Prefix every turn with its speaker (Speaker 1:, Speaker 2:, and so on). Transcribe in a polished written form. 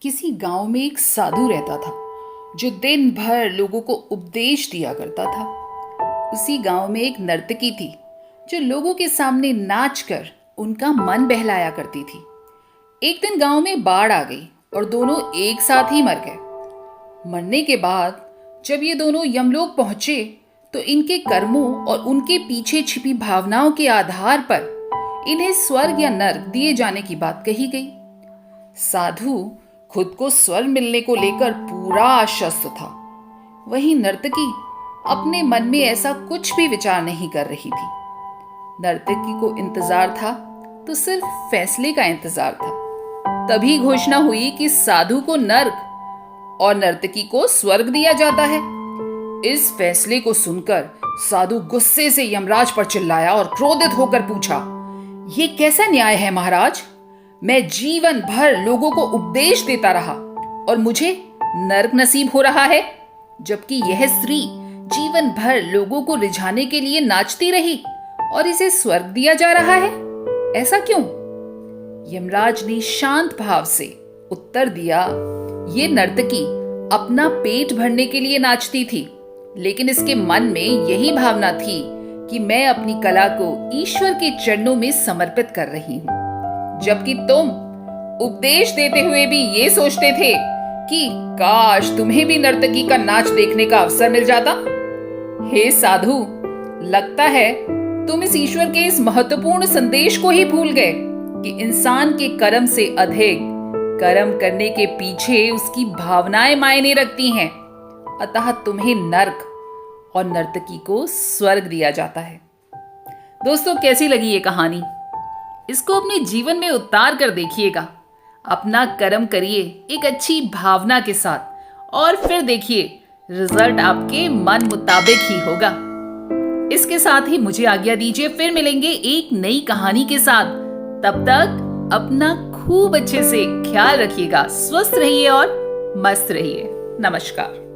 Speaker 1: किसी गांव में एक साधु रहता था जो दिन भर लोगों को उपदेश दिया करता था। उसी गांव में एक नर्तकी थी जो लोगों के सामने नाच कर उनका मन बहलाया करती थी। एक दिन गांव में बाढ़ आ गई और दोनों एक साथ ही मर गए। मरने के बाद जब ये दोनों यमलोक पहुंचे तो इनके कर्मों और उनके पीछे छिपी भावनाओं के आधार पर इन्हें स्वर्ग या नर्क दिए जाने की बात कही गई। साधु खुद को स्वर्ग मिलने को लेकर पूरा आश्वस्त था। वहीं नर्तकी अपने मन में ऐसा कुछ भी विचार नहीं कर रही थी। नर्तकी को इंतजार था तो सिर्फ फैसले का इंतजार था। तभी घोषणा हुई कि साधु को नर्क और नर्तकी को स्वर्ग दिया जाता है। इस फैसले को सुनकर साधु गुस्से से यमराज पर चिल्लाया और क्रोधित होकर पूछा, ये कैसा न्याय है महाराज? मैं जीवन भर लोगों को उपदेश देता रहा और मुझे नर्क नसीब हो रहा है, जबकि यह स्त्री जीवन भर लोगों को रिझाने के लिए नाचती रही और इसे स्वर्ग दिया जा रहा है। ऐसा क्यों? यमराज ने शांत भाव से उत्तर दिया, ये नर्तकी अपना पेट भरने के लिए नाचती थी, लेकिन इसके मन में यही भावना थी कि मैं अपनी कला को ईश्वर के चरणों में समर्पित कर रही हूं। जबकि तुम उपदेश देते हुए भी ये सोचते थे कि काश तुम्हें भी नर्तकी का नाच देखने का अवसर मिल जाता। हे साधु, लगता है तुम इस ईश्वर के इस महत्वपूर्ण संदेश को ही भूल गए कि इंसान के कर्म से अधिक कर्म करने के पीछे उसकी भावनाएं मायने रखती हैं। अतः तुम्हें नर्क और नर्तकी को स्वर्ग दिया जाता है। दोस्तों, कैसी लगी ये कहानी? इसको अपने जीवन में उतार कर देखिएगा। अपना कर्म करिए एक अच्छी भावना के साथ और फिर देखिए रिजल्ट आपके मन मुताबिक ही होगा। इसके साथ ही मुझे आज्ञा दीजिए, फिर मिलेंगे एक नई कहानी के साथ। तब तक अपना खूब अच्छे से ख्याल रखिएगा, स्वस्थ रहिए और मस्त रहिए। नमस्कार।